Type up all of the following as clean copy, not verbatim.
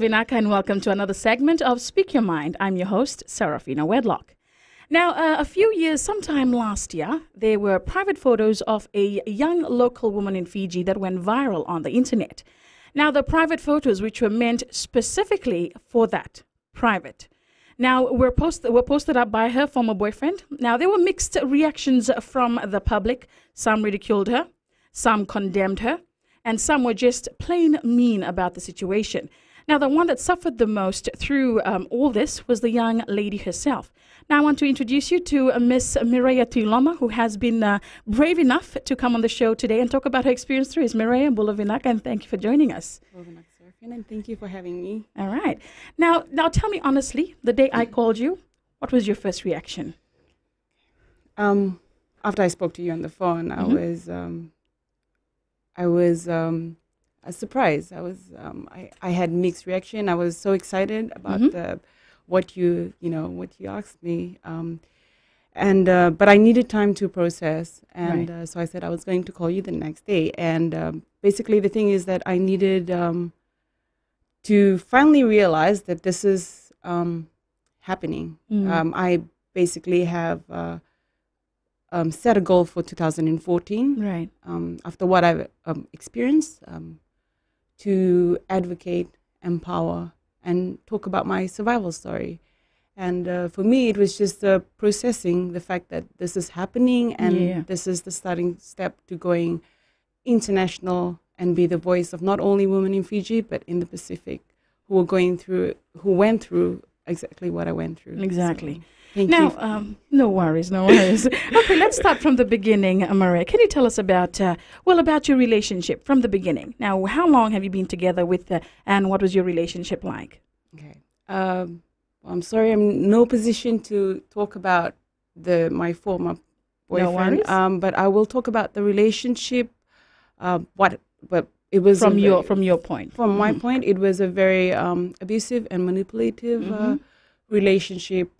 Bulavinaka, and welcome to another segment of Speak Your Mind. I'm your host, Serafina Wedlock. Now, a few years, sometime last year, there were private photos of a young local woman in Fiji that went viral on the internet. Now, the private photos, which were meant specifically for that, private, now were posted up by her former boyfriend. Now, there were mixed reactions from the public. Some ridiculed her, some condemned her, and some were just plain mean about the situation. Now, the one that suffered the most through all this was the young lady herself. Now, I want to introduce you to Miss Mireya Tuloma, who has been brave enough to come on the show today and talk about her experience through it. Mireya Bulavinaka, and thank you for joining us. And thank you for having me. All right. Now tell me honestly, the day I called you, what was your first reaction? After I spoke to you on the phone, I was surprised. I had mixed reaction. I was so excited about what you asked me, but I needed time to process, and so I said I was going to call you the next day. And basically, the thing is that I needed to finally realize that this is happening. I basically have set a goal for 2014. Right. After what I've experienced, to advocate, empower, and talk about my survival story. And for me, it was just processing the fact that this is happening, and this is the starting step to going international and be the voice of not only women in Fiji, but in the Pacific, who went through exactly what I went through. Exactly. So, thank you. No worries. Okay, let's start from the beginning, Mireya. Can you tell us about your relationship from the beginning? Now, how long have you been together with, and what was your relationship like? Okay. I'm sorry, I'm in no position to talk about my former boyfriend. No worries. But I will talk about the relationship. But it was from your point. From my point, it was a very abusive and manipulative relationship.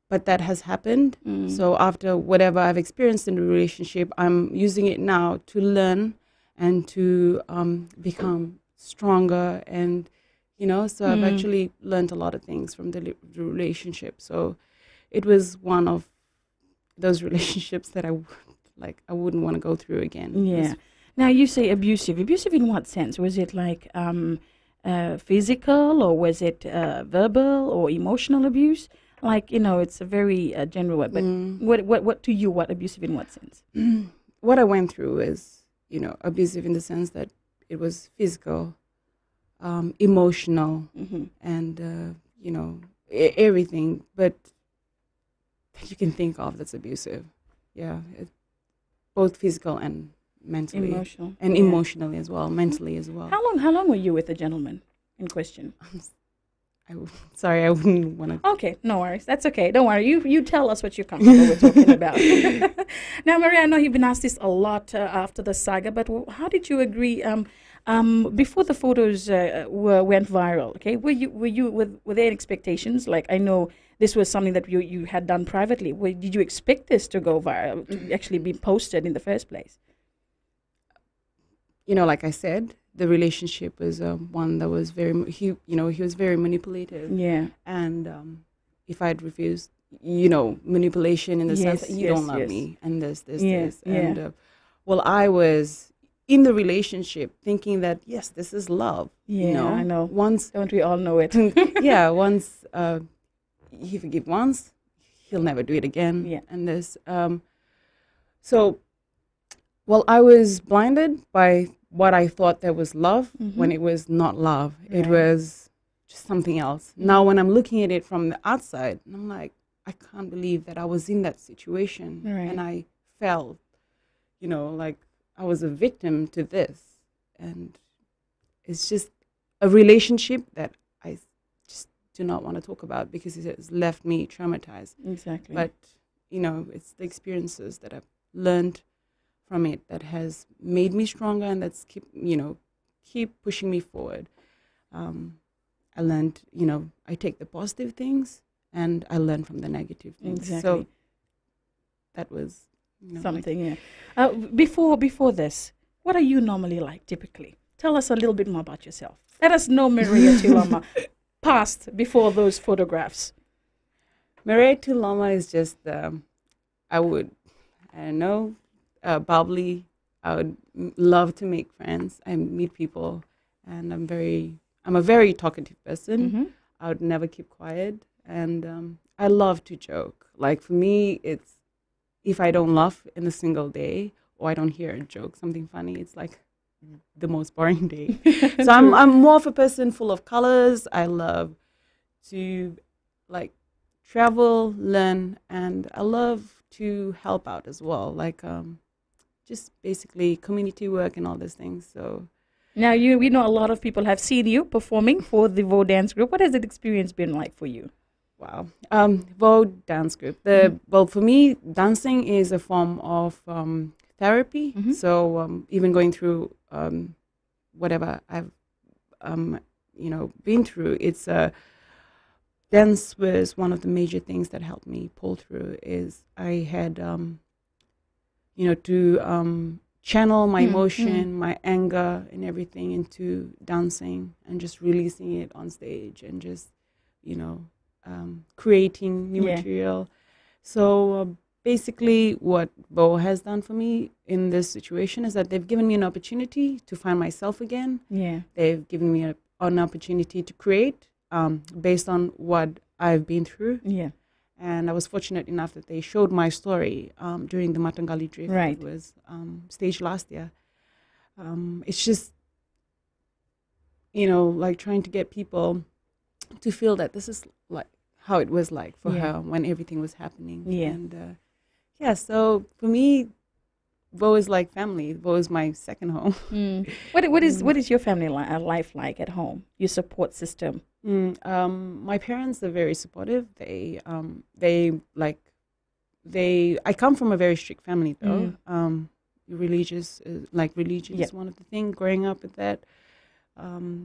But that has happened. So after whatever I've experienced in the relationship, I'm using it now to learn and to become stronger. And, so I've actually learned a lot of things from the relationship. So it was one of those relationships that I wouldn't want to go through again. Yeah. Now, you say abusive. Abusive in what sense? Was it like physical, or was it verbal or emotional abuse? Like, it's a very general word, but what to you, what abusive in what sense? What I went through is, abusive in the sense that it was physical, emotional, and, everything, but that you can think of that's abusive. Yeah, both physical and mentally. Emotional. And emotionally as well, mentally as well. How long were you with the gentleman in question? Sorry, I wouldn't want to. Okay, no worries. That's okay. Don't worry. You tell us what you're comfortable with talking about. Now, Mireya, I know you've been asked this a lot after the saga, but how did you agree before the photos went viral? Okay, were there expectations? Like, I know this was something that you had done privately. Did you expect this to go viral, to actually be posted in the first place? Like I said, the relationship was one that was he was very manipulative. Yeah. And if I'd refused, manipulation in the sense that you don't love me, and this. And I was in the relationship thinking that, yes, this is love. Yeah, I know. Once, don't we all know it? Yeah, once he forgive once, he'll never do it again. Yeah. And this. I was blinded by what I thought that was love when it was not love. Right. It was just something else. Now, when I'm looking at it from the outside, I'm like, I can't believe that I was in that situation. Right. And I felt, like I was a victim to this. And it's just a relationship that I just do not want to talk about because it has left me traumatized. Exactly. But, it's the experiences that I've learned from it that has made me stronger, and that's keep pushing me forward. I learned, I take the positive things and I learn from the negative things. Exactly. So that was something. Before this, what are you normally like typically? Tell us a little bit more about yourself. Let us know Maria Tuloma, past, before those photographs. Maria Tuloma is just, I don't know, bubbly. I would love to make friends and meet people, and I'm a very talkative person. Mm-hmm. I would never keep quiet, and I love to joke. Like for me, it's if I don't laugh in a single day or I don't hear a joke, something funny, it's like the most boring day. So I'm more of a person full of colors. I love to like travel, learn, and I love to help out as well. Like just basically community work and all those things. So now we know a lot of people have seen you performing for the Vo Dance Group. What has that experience been like for you? wow, Vogue Dance Group. Well, for me, dancing is a form of therapy. Mm-hmm. So even going through whatever I've been through, it's dance was one of the major things that helped me pull through. Is I had to channel my emotion, my anger, and everything into dancing and just releasing it on stage and just, creating new material. So basically what Bo has done for me in this situation is that they've given me an opportunity to find myself again. Yeah. They've given me an opportunity to create based on what I've been through. Yeah. And I was fortunate enough that they showed my story during the Matangali Drift. Right. It was staged last year. It's just, like trying to get people to feel that this is like how it was like for her when everything was happening. Yeah. And so for me, Bo is like family. Bo is my second home. What is your family life like at home? Your support system? My parents are very supportive. I come from a very strict family though. Religious is one of the things. Growing up with that,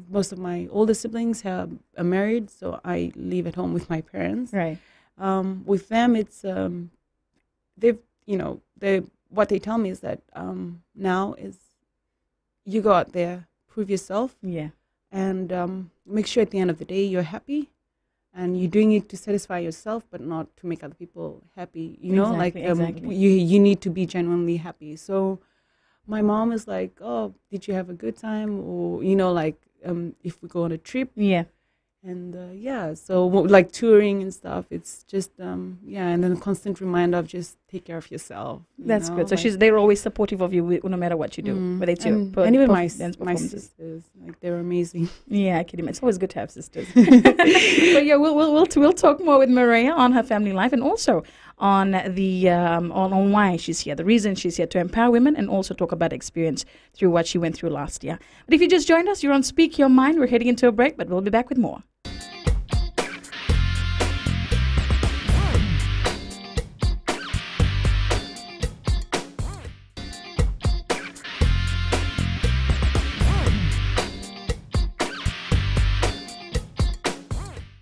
most of my older siblings are married, so I live at home with my parents. Right. With them, it's what they tell me is that now is you go out there, prove yourself. Yeah. And make sure at the end of the day you're happy, and you're doing it to satisfy yourself, but not to make other people happy. Exactly. You need to be genuinely happy. So my mom is like, "Oh, did you have a good time?" Or if we go on a trip. Yeah. And so like touring and stuff, it's just and then a constant reminder of just take care of yourself. That's good. So they're always supportive of you no matter what you do, whether it's and even my sisters, like they're amazing. Yeah, I can imagine. It's always good to have sisters. But yeah, we'll talk more with Maria on her family life and also on the on why she's here, the reason she's here, to empower women, and also talk about experience through what she went through last year. But if you just joined us, you're on Speak Your Mind. We're heading into a break, but we'll be back with more.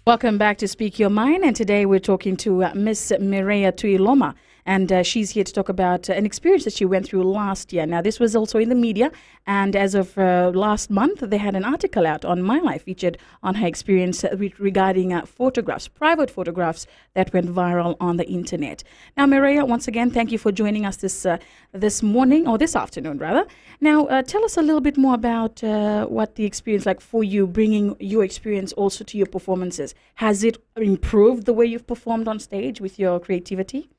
Welcome back to Speak Your Mind, and today we're talking to Miss Maria Tuloma, and she's here to talk about an experience that she went through last year. Now, this was also in the media, and as of last month, they had an article out on My Life featured on her experience regarding photographs, private photographs that went viral on the internet. Now, Maria, once again, thank you for joining us this morning, or this afternoon, rather. Now, tell us a little bit more about what the experience like for you, bringing your experience also to your performances. Has it improved the way you've performed on stage with your creativity?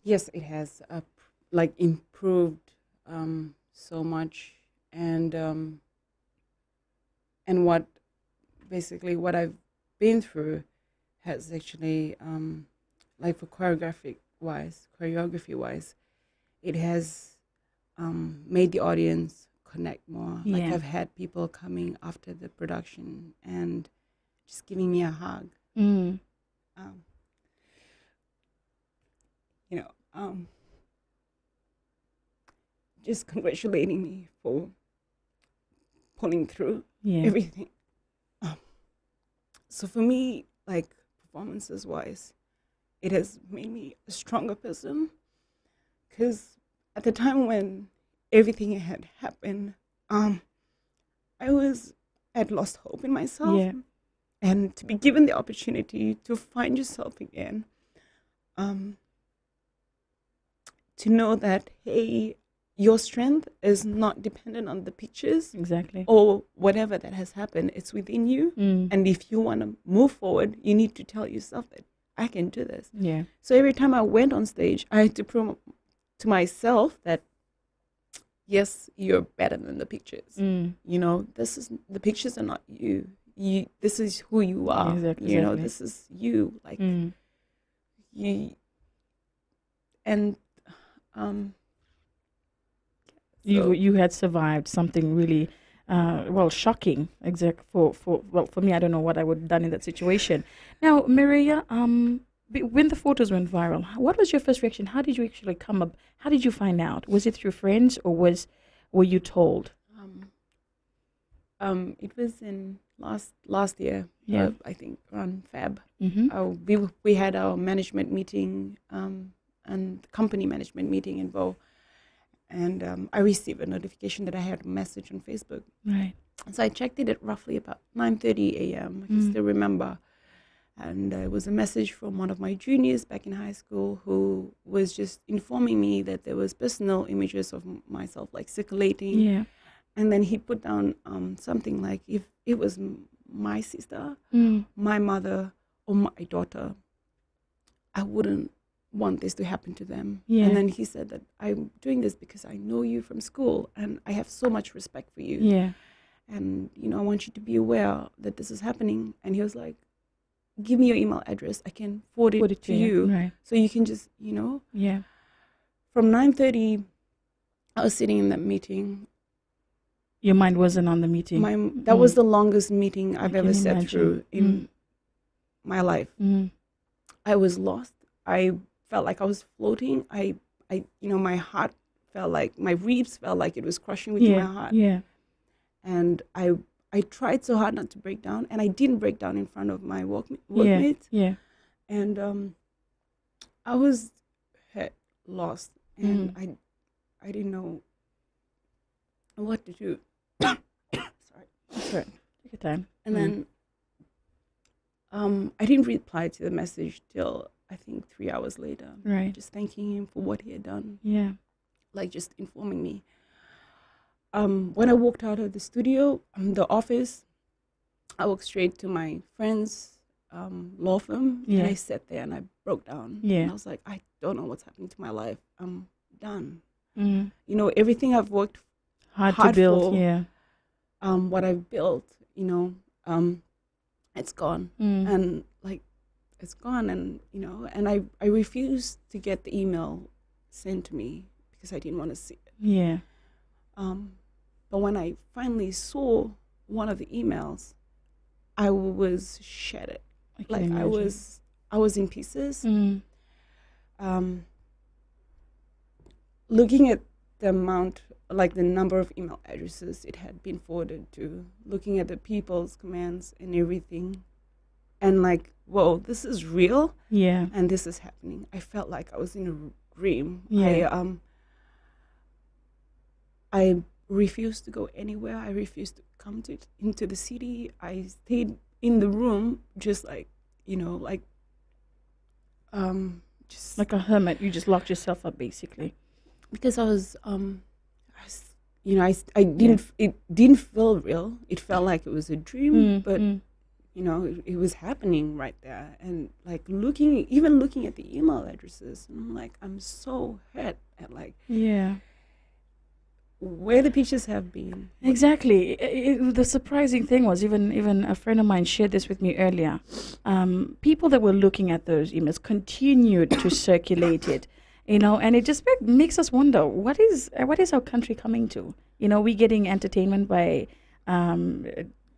Yes, it has improved so much, and what I've been through has actually for choreography wise, it has made the audience connect more. Yeah. Like I've had people coming after the production and just giving me a hug. Just congratulating me for pulling through everything. So for me, like performances wise, it has made me a stronger person, because at the time when everything had happened, I was at lost hope in myself, Yeah. and to be given the opportunity to find yourself again, to know that, hey, your strength is not dependent on the pictures Exactly. or whatever that has happened. It's within you. And if you want to move forward, you need to tell yourself that I can do this. Yeah. So every time I went on stage, I had to prove to myself that, yes, you're better than the pictures. You know, the pictures are not you. This is who you are. Exactly. You know, this is you. Like you, and you had survived something really shocking. For me, I don't know what I would have done in that situation. Now, Maria, when the photos went viral, what was your first reaction? How did you actually come up? How did you find out? Was it through friends, or were you told? It was in last year. Yeah. I think around Feb. Mm-hmm. We had our management meeting and company management meeting in Bo, and I received a notification that I had a message on Facebook. Right. So I checked it at roughly about 9:30 a.m. I can still remember. And it was a message from one of my juniors back in high school who was just informing me that there was personal images of myself like circulating. Yeah. And then he put down something like, if it was my sister, my mother, or my daughter, I wouldn't want this to happen to them. Yeah. And then he said that I'm doing this because I know you from school and I have so much respect for you. Yeah. And, you know, I want you to be aware that this is happening. And he was like, give me your email address. I can forward it to you. Right. So you can just, you know. Yeah. From 9:30, I was sitting in that meeting. Your mind wasn't on the meeting. That was the longest meeting I've I ever can sat imagine. through in my life. I was lost. I felt like I was floating. I my heart felt like, my ribs felt like it was crushing within my heart. Yeah. And I tried so hard not to break down, and I didn't break down in front of my workmates. Yeah. And I was lost, and I didn't know what to do. Sorry. That's right. Take your time. And then I didn't reply to the message till I think 3 hours later. Right. Just thanking him for what he had done. Yeah. Like just informing me. When I walked out of the studio, the office, I walked straight to my friend's law firm. Yeah. And I sat there and I broke down. Yeah. And I was like, I don't know what's happening to my life. I'm done. You know, everything I've worked hard to build. for, Yeah. what I've built, you know, it's gone. And like, it's gone. And, you know, and I refused to get the email sent to me because I didn't want to see it. Yeah. But when I finally saw one of the emails, I was shattered. Like I was in pieces. Looking at the amount, like the number of email addresses it had been forwarded to, looking at the people's commands and everything, and like, whoa, this is real. Yeah. And this is happening. I felt like I was in a dream. Yeah. I refused to go anywhere. I refused to come into the city. I stayed in the room, just like, you know, like, just like a hermit. You just locked yourself up, basically. Because I didn't. It didn't feel real. It felt like it was a dream, but you know, it was happening right there. And like looking at the email addresses, and I'm like, I'm so hurt at like, where the pictures have been. Exactly. The surprising thing was, even a friend of mine shared this with me earlier. People that were looking at those emails continued to circulate it, you know, and it just makes us wonder, what is our country coming to? You know, we're getting entertainment by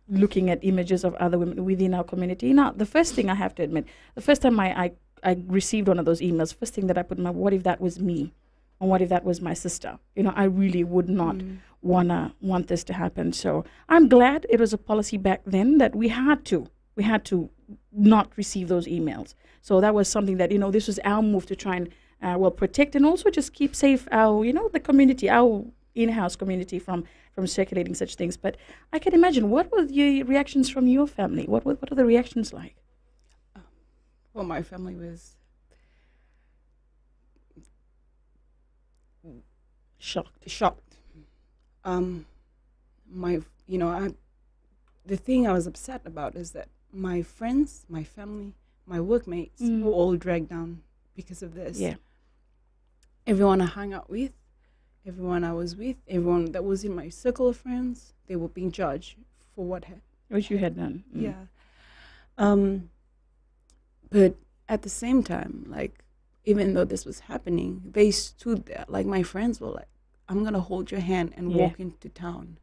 looking at images of other women within our community. Now, the first thing I have to admit, the first time I received one of those emails, first thing that I put in my, what if that was me? And what if that was my sister? You know, I really would not want this to happen. So I'm glad it was a policy back then that we had to not receive those emails. So that was something that, you know, this was our move to try and protect and also just keep safe our, you know, the community, our in-house community from from circulating such things. But I can imagine, what were the reactions from your family? What are the reactions like? Well, my family was shocked. The thing I was upset about is that my friends, my family, my workmates were all dragged down because of this. Yeah. Everyone I hung out with, everyone I was with, everyone that was in my circle of friends, they were being judged for what you had done. Yeah. But at the same time, like, even though this was happening, they stood there. Like, my friends were like, I'm going to hold your hand and walk into town.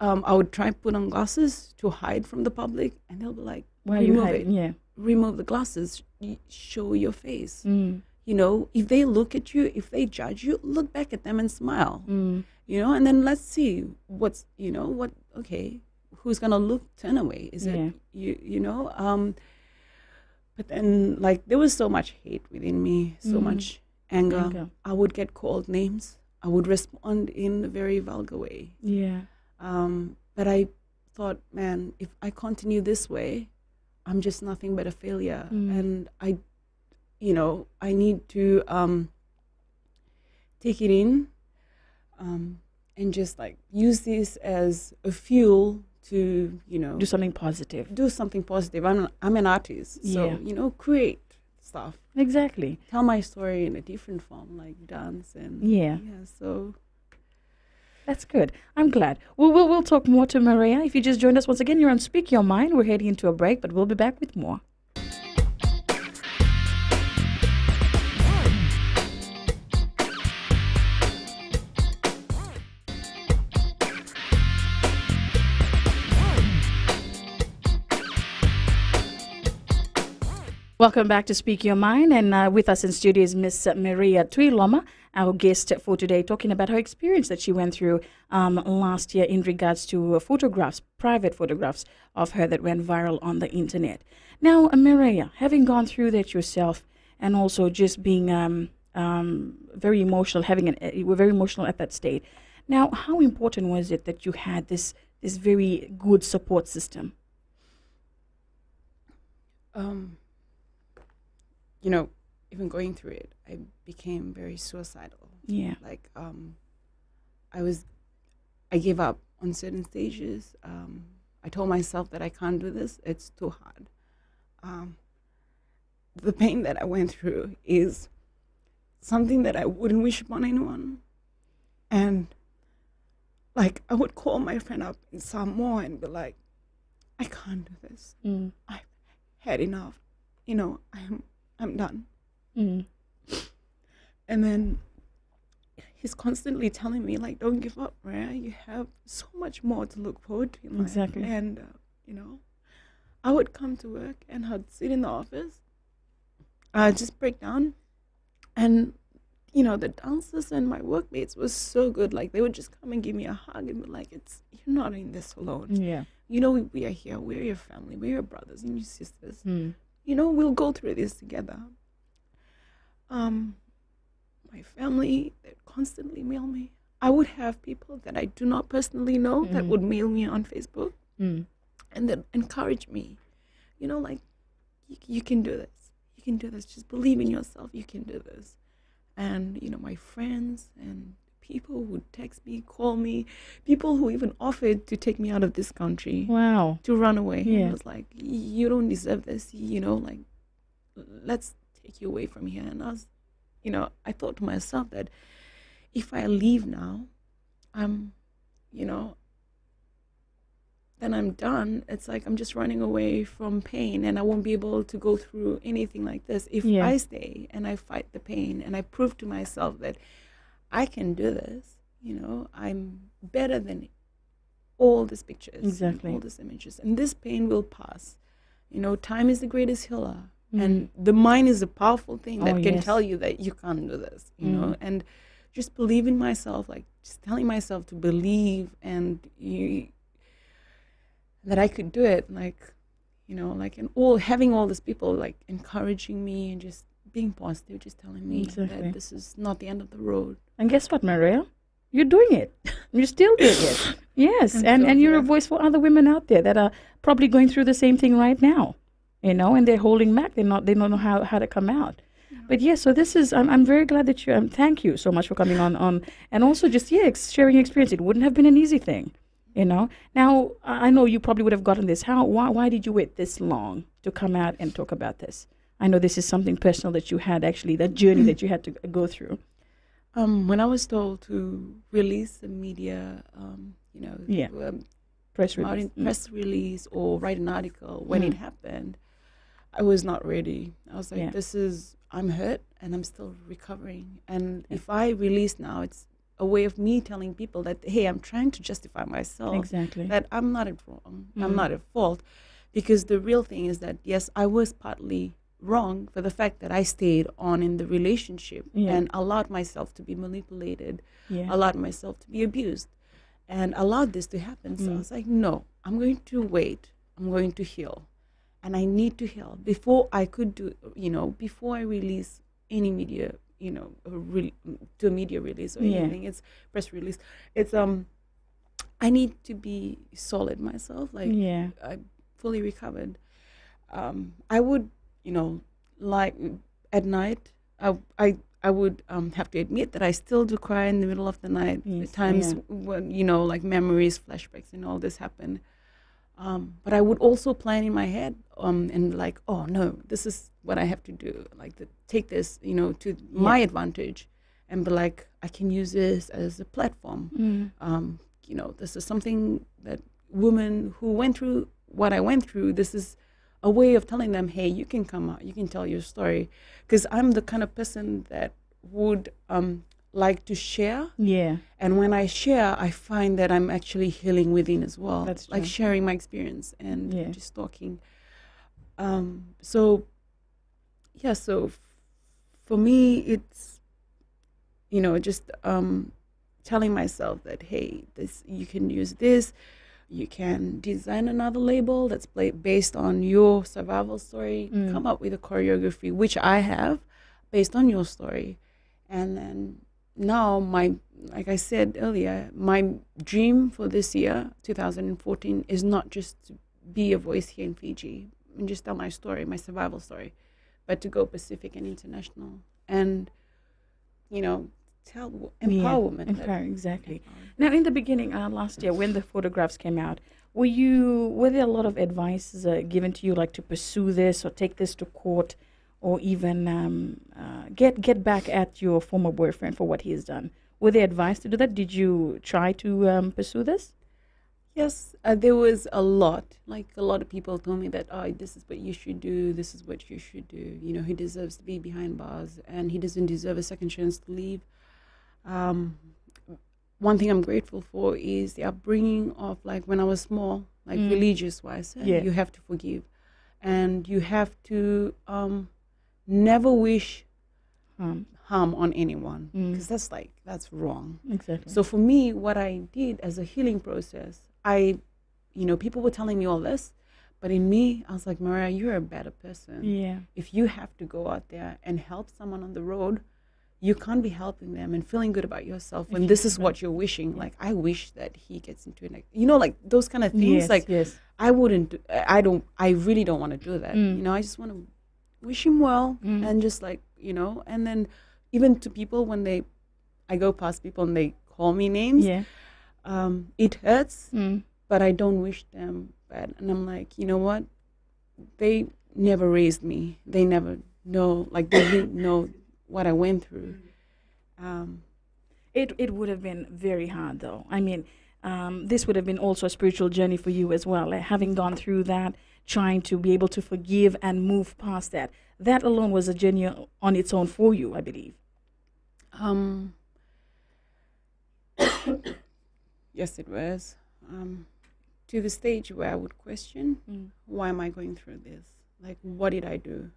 I would try and put on glasses to hide from the public, and they'll be like, remove it. Yeah. Remove the glasses. Show your face. If they look at you, if they judge you, look back at them and smile. And then let's see who's going to turn away? Is it but then, like, there was so much hate within me, so much anger. I would get called names. I would respond in a very vulgar way. Yeah. But I thought, man, if I continue this way, I'm just nothing but a failure. And I need to take it in and just, like, use this as a fuel to, do something positive. I'm an artist, so, create stuff. Exactly. Tell my story in a different form, like dance and so. That's good. I'm glad. We'll talk more to Maria. If you just joined us once again, you're on Speak Your Mind. We're heading into a break, but we'll be back with more. Welcome back to Speak Your Mind, and with us in studio is Miss Maria Tuiloma, our guest for today, talking about her experience that she went through last year in regards to private photographs of her that went viral on the internet. Now, Maria, having gone through that yourself, and also just being very emotional, you were very emotional at that state. Now, how important was it that you had this very good support system? Even going through it, I became very suicidal. Yeah. Like, I gave up on certain stages. I told myself that I can't do this. It's too hard. The pain that I went through is something that I wouldn't wish upon anyone. And, like, I would call my friend up in Samoa and be like, I can't do this. I've had enough. I'm done. And then he's constantly telling me, like, don't give up, Maria. You have so much more to look forward to in life. Exactly. And, I would come to work and I'd sit in the office, just break down. And, the dancers and my workmates was so good. Like, they would just come and give me a hug and be like, you're not in this alone. Yeah. We are here. We're your family. We're your brothers and your sisters. We'll go through this together. My family, they constantly mail me. I would have people that I do not personally know that would mail me on Facebook and then encourage me. Like, you can do this. You can do this. Just believe in yourself. You can do this. And, my friends and people who text me, call me, people who even offered to take me out of this country. Wow. To run away. Yeah. And it was like, you don't deserve this, like, let's take you away from here. And I thought to myself that if I leave now, then I'm done. It's like I'm just running away from pain and I won't be able to go through anything like this. If I stay and I fight the pain and I prove to myself that I can do this, I'm better than all these pictures, exactly, all these images, and this pain will pass. Time is the greatest healer, and the mind is a powerful thing that can tell you that you can't do this, and just believe in myself, like just telling myself to believe and that I could do it, like, and having all these people like encouraging me and just being positive, just telling me that this is not the end of the road. And guess what, Maria? You're doing it. You're still doing it. Yes, and you're a voice for other women out there that are probably going through the same thing right now, and they're holding back. They don't know how to come out. But yes, so this is. I'm very glad that you. Thank you so much for coming on, and also just sharing your experience. It wouldn't have been an easy thing. Now I know you probably would have gotten this. Why did you wait this long to come out and talk about this? I know this is something personal that you had actually, that journey that you had to go through. When I was told to release the media, Press release. press release or write an article when it happened, I was not ready. I was like, I'm hurt and I'm still recovering. And if I release now, it's a way of me telling people that, hey, I'm trying to justify myself. Exactly. That I'm not at wrong. I'm not at fault. Because the real thing is that, yes, I was partly wrong for the fact that I stayed on in the relationship and allowed myself to be manipulated, allowed myself to be abused, and allowed this to happen. So I was like, no, I'm going to wait. I'm going to heal. And I need to heal before I could before I release any media, to a media release or anything. It's press release. It's I need to be solid myself. Like I fully recovered. I would, like at night, I would have to admit that I still do cry in the middle of the night. At times when, like memories, flashbacks and all this happen. But I would also plan in my head and like, oh no, this is what I have to do. Like take this, to my advantage and be like, I can use this as a platform. This is something that women who went through what I went through, this is a way of telling them, hey, you can come out, you can tell your story. Because I'm the kind of person that would like to share. Yeah. And when I share, I find that I'm actually healing within as well. That's true. Like sharing my experience and just talking. So for me, it's, just telling myself that, hey, you can use this. You can design another label that's based on your survival story, come up with a choreography, which I have, based on your story. And then now, like I said earlier, my dream for this year, 2014, is not just to be a voice here in Fiji and just tell my story, my survival story, but to go Pacific and international and, empower women. Exactly. Now, in the beginning, last year, when the photographs came out, were there a lot of advice given to you, like to pursue this or take this to court, or even get back at your former boyfriend for what he has done? Were there advice to do that? Did you try to pursue this? Yes, there was a lot. Like a lot of people told me that, oh, this is what you should do. This is what you should do. He deserves to be behind bars, and he doesn't deserve a second chance to leave. One thing I'm grateful for is the upbringing of, like, when I was small, like religious wise, you have to forgive, and you have to never wish harm on anyone, because that's wrong. Exactly. So for me, what I did as a healing process, people were telling me all this, but in me, I was like, Maria, you're a better person. Yeah. If you have to go out there and help someone on the road, you can't be helping them and feeling good about yourself when this is what you're wishing. Like, I wish that he gets into it. Like those kind of things. I wouldn't. I really don't want to do that. I just want to wish him well and just and then even to people when I go past people and they call me names. Yeah. It hurts, but I don't wish them bad. And I'm like, you know what? They never raised me. They never know. Like, they didn't know what I went through. It would have been very hard, though. I mean, this would have been also a spiritual journey for you as well. Like, having gone through that, trying to be able to forgive and move past that. That alone was a journey on its own for you, I believe. Yes, it was. To the stage where I would question, why am I going through this? Like, what did I do?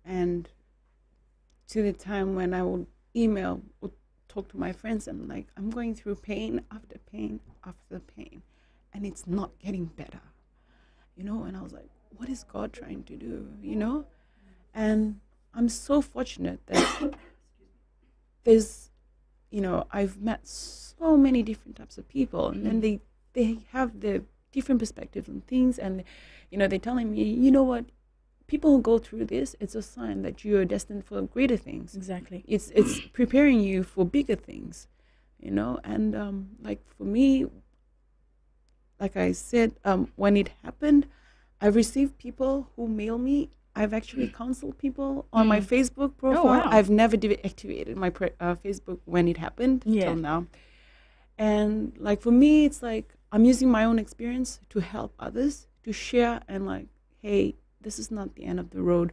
And to the time when I would talk to my friends and like, I'm going through pain after pain after pain, and it's not getting better, and I was like, what is God trying to do, And I'm so fortunate that there's I've met so many different types of people, and then they have the different perspectives on things, and they're telling me, you know what, people who go through this, it's a sign that you are destined for greater things. Exactly. It's preparing you for bigger things, and like for me, like I said, when it happened, I've received people who mail me. I've actually counseled people on my Facebook profile. Oh, wow. I've never deactivated my Facebook when it happened till now. And like for me, it's like I'm using my own experience to help others, to share, and like, hey, this is not the end of the road.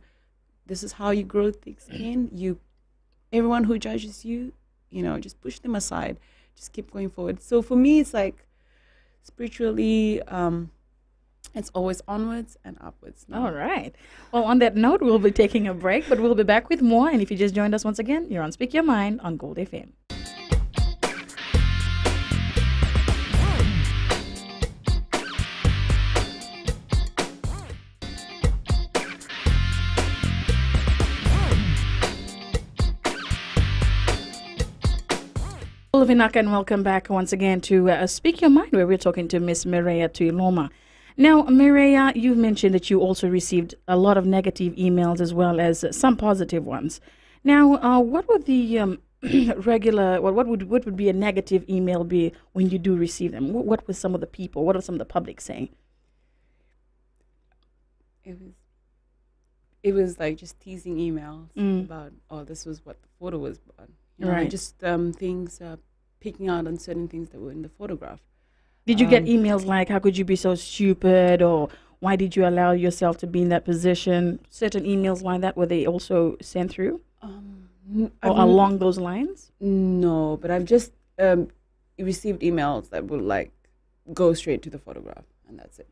This is how you grow thick skin. Everyone who judges you, just push them aside. Just keep going forward. So for me, it's like spiritually, it's always onwards and upwards now. All right. Well, on that note, we'll be taking a break, but we'll be back with more. And if you just joined us once again, you're on Speak Your Mind on Gold FM. Vinaka, and welcome back once again to Speak Your Mind, where we're talking to Miss Mireya Tuiloma. Now, Mireya, you mentioned that you also received a lot of negative emails as well as some positive ones. Now, what would the what would be a negative email be when you do receive them? What was some of the people? What are some of the public saying? It was like just teasing emails about, this was what the photo was about. Right. Just things, picking out on certain things that were in the photograph. Did you get emails like, how could you be so stupid, or why did you allow yourself to be in that position? Certain emails like that, were they also sent through? Or along those lines? No, but I've just received emails that would like go straight to the photograph, and that's it.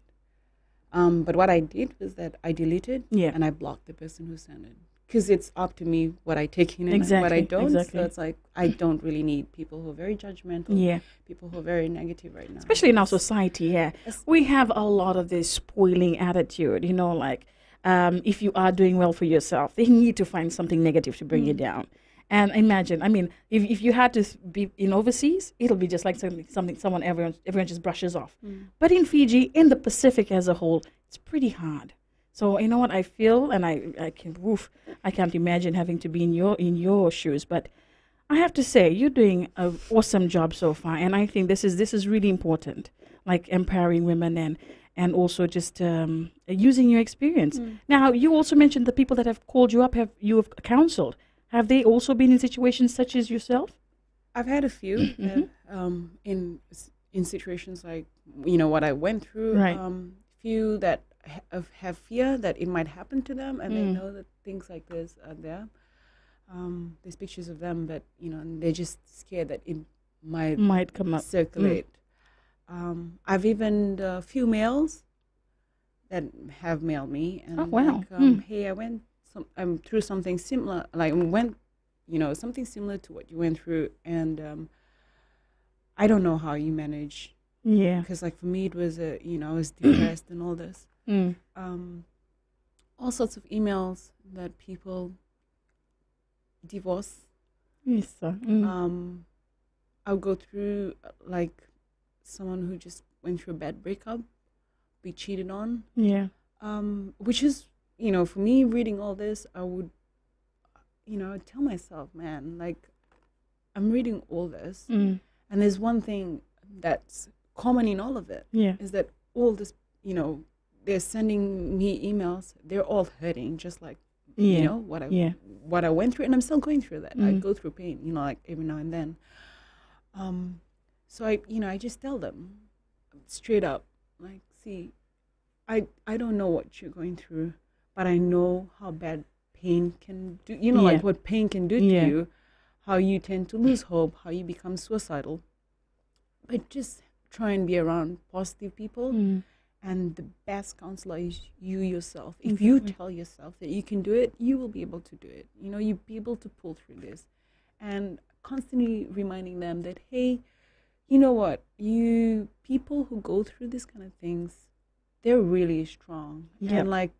But what I did was that I deleted and I blocked the person who sent it. Because it's up to me what I take in and what I don't. Exactly. So it's like I don't really need people who are very judgmental, people who are very negative right now. Especially in our society, we have a lot of this spoiling attitude, like if you are doing well for yourself, they need to find something negative to bring you down. And imagine, I mean, if you had to be in overseas, it'll be just like someone everyone just brushes off. But in Fiji, in the Pacific as a whole, it's pretty hard. So you know what I feel, and I can't imagine having to be in your shoes. But I have to say, you're doing an awesome job so far, and I think this is really important, like empowering women and also just using your experience. Now, you also mentioned the people that have called you up, you have counseled. Have they also been in situations such as yourself? I've had a few in situations like what I went through. Right. Few that have fear that it might happen to them, and they know that things like this are there. There's pictures of them, but and they're just scared that it might come up, circulate. I've even a few males that have mailed me, and like, hey, I'm through something similar, like something similar to what you went through, and I don't know how you manage. Yeah, because like for me it was I was depressed and all this. All sorts of emails that people divorce. Yes, sir. I'll go through like someone who just went through a bad breakup, be cheated on. Yeah. Which is for me reading all this, I would I'd tell myself, man, like I'm reading all this, and there's one thing that's common in all of it, is that all this, they're sending me emails, they're all hurting, just like what I went through, and I'm still going through that. I go through pain, like every now and then. So I just tell them straight up, like, see, I don't know what you're going through, but I know how bad pain can do, like what pain can do to you, how you tend to lose hope, how you become suicidal. But just try and be around positive people, and the best counselor is you yourself. If you tell yourself that you can do it, you will be able to do it. You'll be able to pull through this, and constantly reminding them that, hey, you know what, you people who go through this kind of things, they're really strong. And like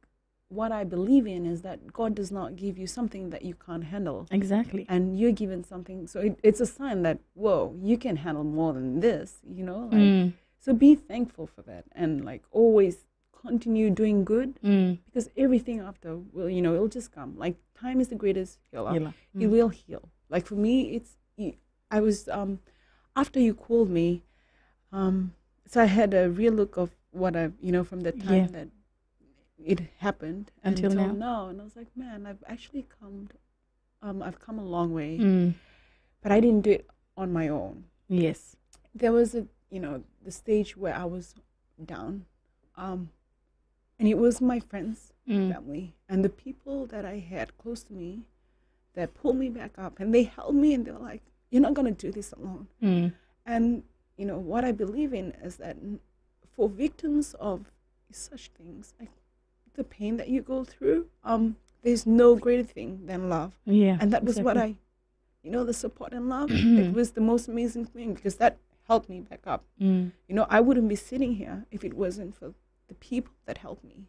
what I believe in is that God does not give you something that you can't handle. Exactly. And you're given something. So it's a sign that, whoa, you can handle more than this, you know? Like, so be thankful for that. And like always continue doing good because everything after will, you know, it'll just come. Like time is the greatest healer. It will heal. Like for me, I was, after you called me, so I had a real look of what I've, you know, from the time that it happened until now. And I was like, man, I've actually I've come a long way, but I didn't do it on my own. Yes. There was the stage where I was down, and it was my friends, family, and the people that I had close to me that pulled me back up, and they held me, and they were like, you're not going to do this alone. And, you know, what I believe in is that for victims of such things, like the pain that you go through, there's no greater thing than love. Yeah. And that was what the support and love, it was the most amazing thing because that helped me back up. You know, I wouldn't be sitting here if it wasn't for the people that helped me,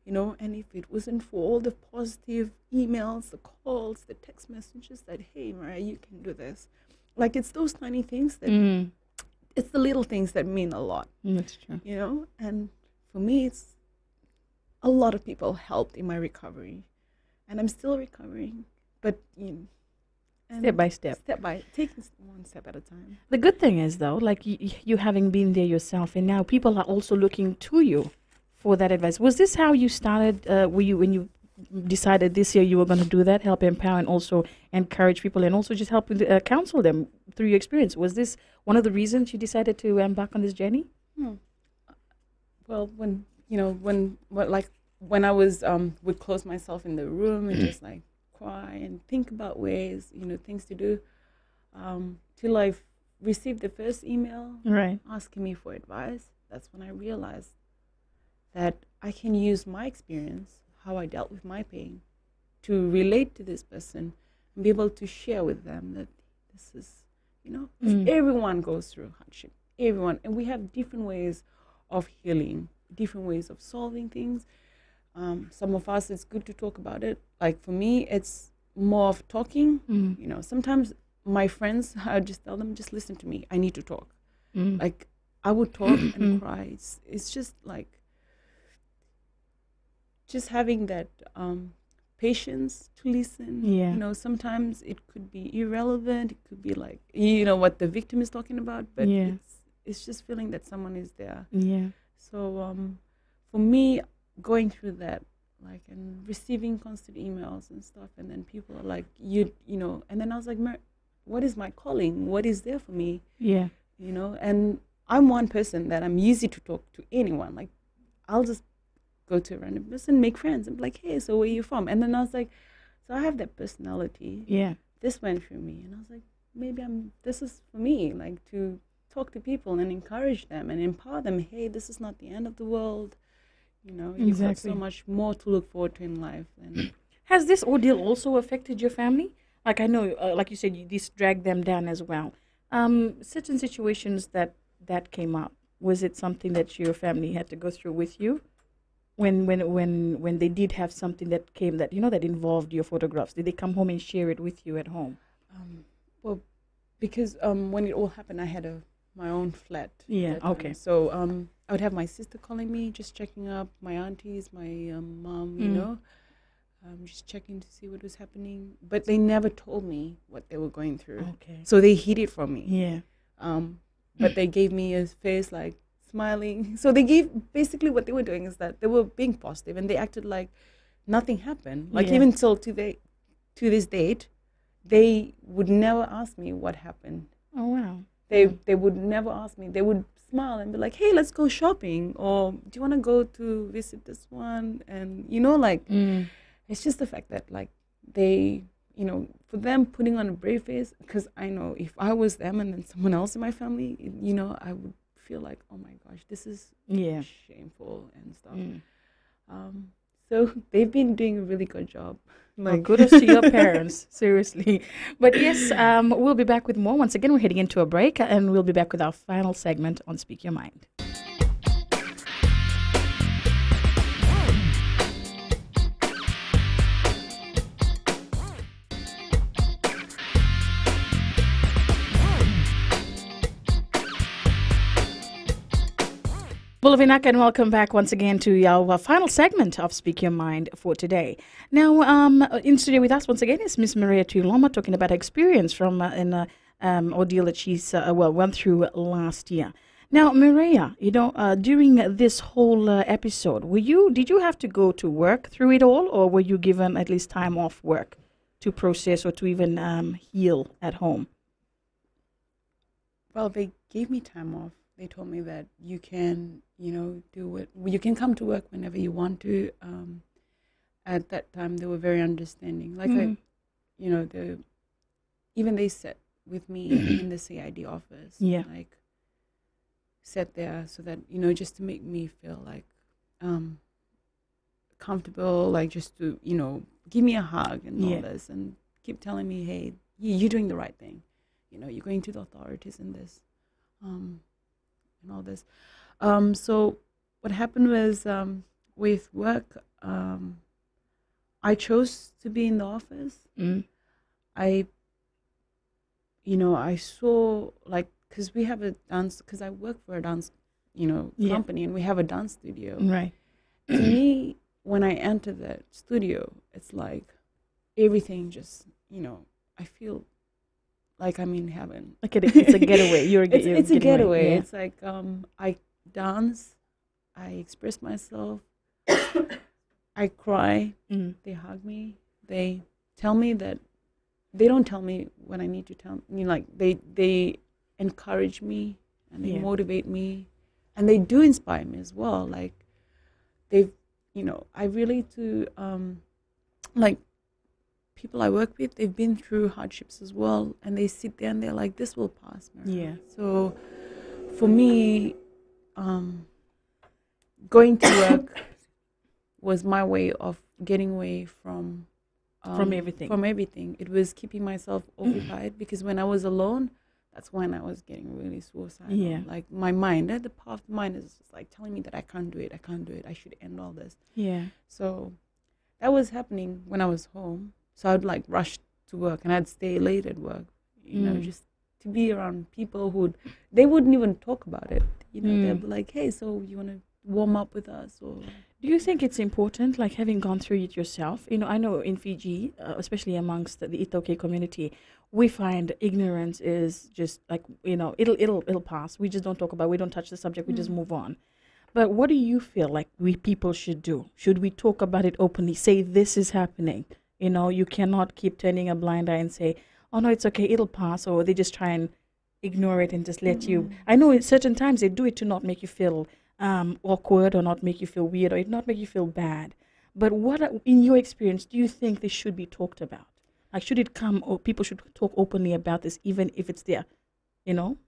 you know, and if it wasn't for all the positive emails, the calls, the text messages that, hey, Mariah, you can do this. Like, it's those tiny things that, it's the little things that mean a lot. That's true. You know, and for me, it's a lot of people helped in my recovery. And I'm still recovering, but, you know, step by step. Taking one step at a time. The good thing is, though, like you having been there yourself, and now people are also looking to you for that advice. Was this how you started? When you decided this year you were going to do that, help empower and also encourage people, and also just help counsel them through your experience? Was this one of the reasons you decided to embark on this journey? Well, when I was would close myself in the room and just like cry and think about ways, you know, things to do, till I received the first email asking me for advice. That's when I realized that I can use my experience, how I dealt with my pain, to relate to this person and be able to share with them that this is, you know, 'cause everyone goes through hardship, everyone, and we have different ways of healing, different ways of solving things. Some of us, it's good to talk about it. Like for me, it's more of talking. You know, sometimes my friends, I just tell them, just listen to me. I need to talk. Like I would talk and cry. It's just like, just having that patience to listen. You know, sometimes it could be irrelevant. It could be like, you know, what the victim is talking about, but it's just feeling that someone is there. So for me, going through that, like, and receiving constant emails and stuff, and then people are like, you know, and then I was like, what is my calling? What is there for me? You know, and I'm one person that I'm easy to talk to anyone. Like, I'll just go to a random person, make friends, and be like, hey, so where are you from? And then I was like, so I have that personality. This went through me, and I was like, maybe this is for me, like, to talk to people and encourage them and empower them. Hey, this is not the end of the world. You know, you've got so much more to look forward to in life. And has this ordeal also affected your family? Like, I know, like you said, this dragged them down as well. Certain situations that came up, was it something that your family had to go through with you? When they did have something that came that, you know, that involved your photographs, did they come home and share it with you at home? Well, because when it all happened, I had my own flat. So I would have my sister calling me, just checking up, my aunties, my mom, you know, just checking to see what was happening. But they never told me what they were going through. So they hid it from me. But they gave me a face like smiling. So they basically what they were doing is that they were being positive and they acted like nothing happened. Like even till to this date, they would never ask me what happened. Oh, wow. They would never ask me. They would smile and be like, hey, let's go shopping, or do you want to go to visit this one? And, you know, like, it's just the fact that, like, they, you know, for them putting on a brave face, because I know if I was them and then someone else in my family, you know, I would feel like, oh my gosh, this is shameful and stuff. So they've been doing a really good job. Like, well, kudos to your parents, seriously. But yes, we'll be back with more. Once again, we're heading into a break, and we'll be back with our final segment on Speak Your Mind. Well, Vinak, and welcome back once again to our final segment of Speak Your Mind for today. Now, in studio with us once again is Miss Maria Tuiloma talking about her experience from an ordeal that she's went through last year. Now, Maria, during this whole episode, did you have to go to work through it all, or were you given at least time off work to process or to even heal at home? Well, they gave me time off. They told me that you can, do it. You can come to work whenever you want to. At that time, they were very understanding. Like even they sat with me in the CID office. Yeah. Like sat there so that just to make me feel like comfortable, like just to give me a hug and all this, and keep telling me, hey, you're doing the right thing. You're going to the authorities in this. And all this. So what happened was with work, I chose to be in the office. I saw, like, because we have a dance, because I work for a dance, company, and we have a dance studio. Right. To me, when I enter that studio, it's like everything just, I feel like I'm in heaven. Like it's a getaway. It's a getaway. Yeah. It's like I dance, I express myself, I cry. They hug me. They tell me that they don't tell me what I need to tell me. Like they encourage me and they motivate me, and they do inspire me as well. Like I relate to like people I work with, they've been through hardships as well, and they sit there and they're like, this will pass, Maria. Yeah. So for me, going to work was my way of getting away from everything. From everything. It was keeping myself occupied, because when I was alone, that's when I was getting really suicidal. Yeah. Like my mind, the part of mind is just like telling me that I can't do it, I should end all this. Yeah. So that was happening when I was home. So I'd like rush to work, and I'd stay late at work, just to be around people they wouldn't even talk about it. They'd be like, hey, so you want to warm up with us? Or do you think it's important, like having gone through it yourself? I know in Fiji, especially amongst the Itoke community, we find ignorance is just like, it'll pass. We just don't talk about it. We don't touch the subject. We just move on. But what do you feel like we people should do? Should we talk about it openly? Say this is happening. You cannot keep turning a blind eye and say, oh, no, it's okay, it'll pass. Or they just try and ignore it and just let you. I know at certain times they do it to not make you feel awkward, or not make you feel weird, or not make you feel bad. But in your experience, do you think this should be talked about? Like, should it come, or people should talk openly about this, even if it's there?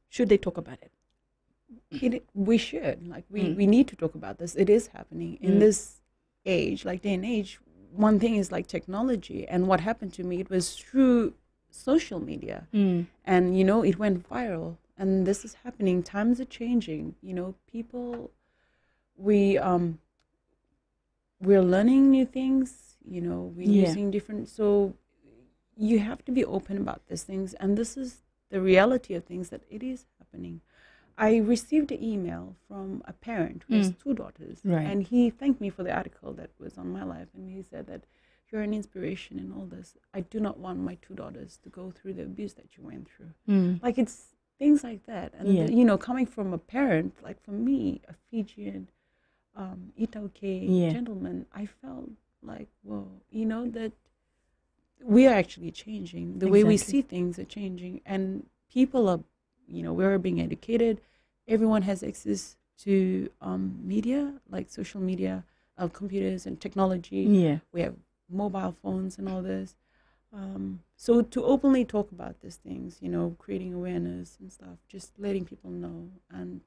Should they talk about it? We should. Like, we need to talk about this. It is happening in this age, like day and age. One thing is like technology, and what happened to me, it was through social media, and it went viral, and this is happening. Times are changing. People, we're learning new things. We're using different. So you have to be open about these things, and this is the reality of things, that it is happening. I received an email from a parent who has 2 daughters, and he thanked me for the article that was on my life, and he said that you're an inspiration in all this. I do not want my 2 daughters to go through the abuse that you went through. Like, it's things like that. And, coming from a parent, like for me, a Fijian, Itoke gentleman, I felt like, whoa, that we are actually changing. The way we see things are changing, and people are, we're being educated. Everyone has access to media, like social media, computers and technology. Yeah. We have mobile phones and all this. So to openly talk about these things, creating awareness and stuff, just letting people know. And,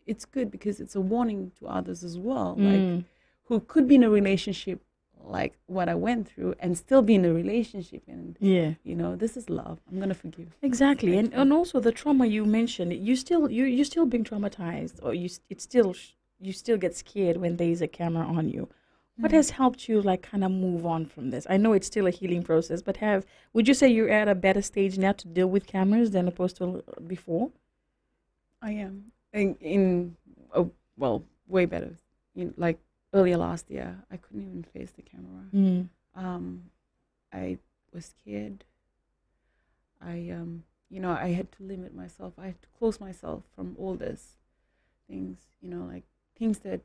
it's good because it's a warning to others as well, like who could be in a relationship like what I went through and still be in a relationship, and this is love. I'm gonna forgive. Exactly. And also the trauma you mentioned, you're still being traumatized, or you still get scared when there's a camera on you. What has helped you like kind of move on from this? I know it's still a healing process, but would you say you're at a better stage now to deal with cameras than opposed to before? I am in well, way better. Like earlier last year, I couldn't even face the camera. I was scared. I had to limit myself. I had to close myself from all this things, like things that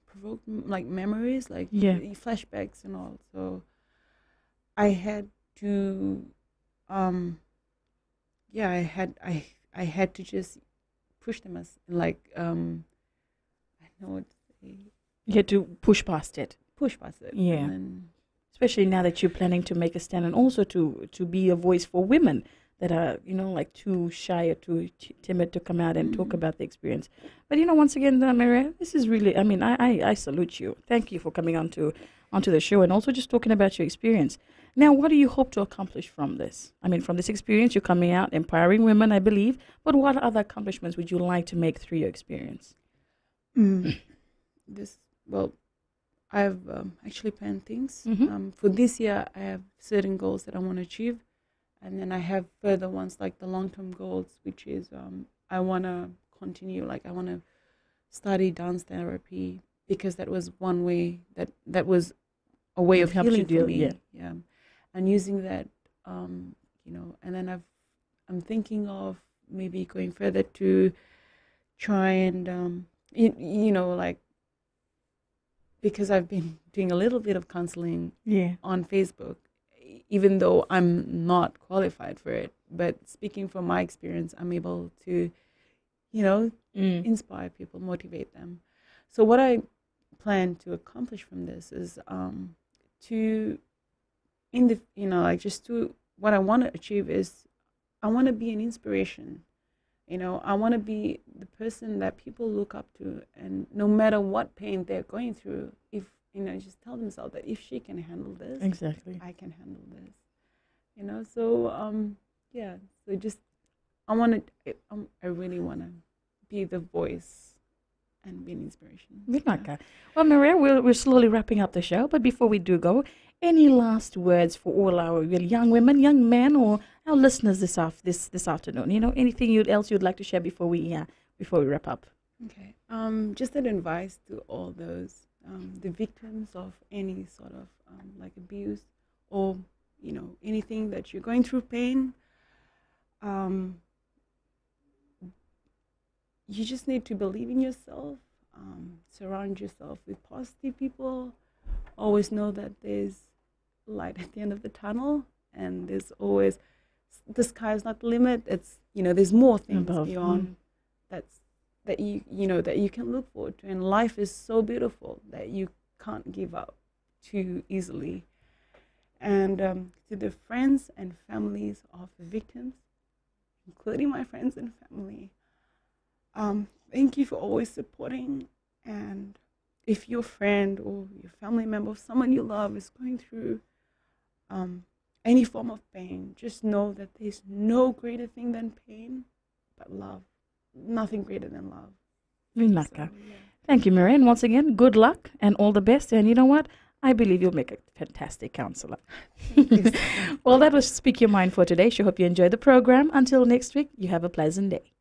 provoke like memories, like flashbacks and all. So I had to, I had to just push them as like, I don't know what to say. You had to push past it. Yeah. And then, especially now that you're planning to make a stand, and also to be a voice for women that are, like too shy or too timid to come out and talk about the experience. But, once again, Maria, this is really, I salute you. Thank you for coming onto the show and also just talking about your experience. Now, what do you hope to accomplish from this? From this experience, you're coming out, empowering women, I believe. But what other accomplishments would you like to make through your experience? I've actually planned things. For this year, I have certain goals that I want to achieve. And then I have further ones like the long-term goals, which is I want to continue, like I want to study dance therapy because that was one way that was a way of healing for me. Yeah. And using that, and then I'm thinking of maybe going further to try and, like, because I've been doing a little bit of counseling on Facebook, even though I'm not qualified for it. But speaking from my experience, I'm able to, inspire people, motivate them. So what I plan to accomplish from this is what I want to achieve is I want to be an inspiration. I want to be the person that people look up to, and no matter what pain they're going through, if just tell themselves that if she can handle this, exactly, I can handle this. So just I really want to be the voice and be an inspiration. Well, Maria, we're slowly wrapping up the show, but before we do go, any last words for all our young women, young men, or our listeners this afternoon? Anything else you'd like to share before we wrap up? Okay. Just an advice to all those the victims of any sort of like abuse or anything that you're going through pain. You just need to believe in yourself. Surround yourself with positive people. Always know that there's light at the end of the tunnel, and there's always the sky is not the limit. It's there's more things beyond that you can look forward to, and life is so beautiful that you can't give up too easily. And to the friends and families of the victims, including my friends and family, thank you for always supporting. And if your friend or your family member or someone you love is going through any form of pain, just know that there's no greater thing than pain but love. Nothing greater than love. Vinaka. Thank you, Maria. And once again, good luck and all the best. And you know what? I believe you'll make a fantastic counselor. Well, that was Speak Your Mind for today. I hope you enjoyed the program. Until next week, you have a pleasant day.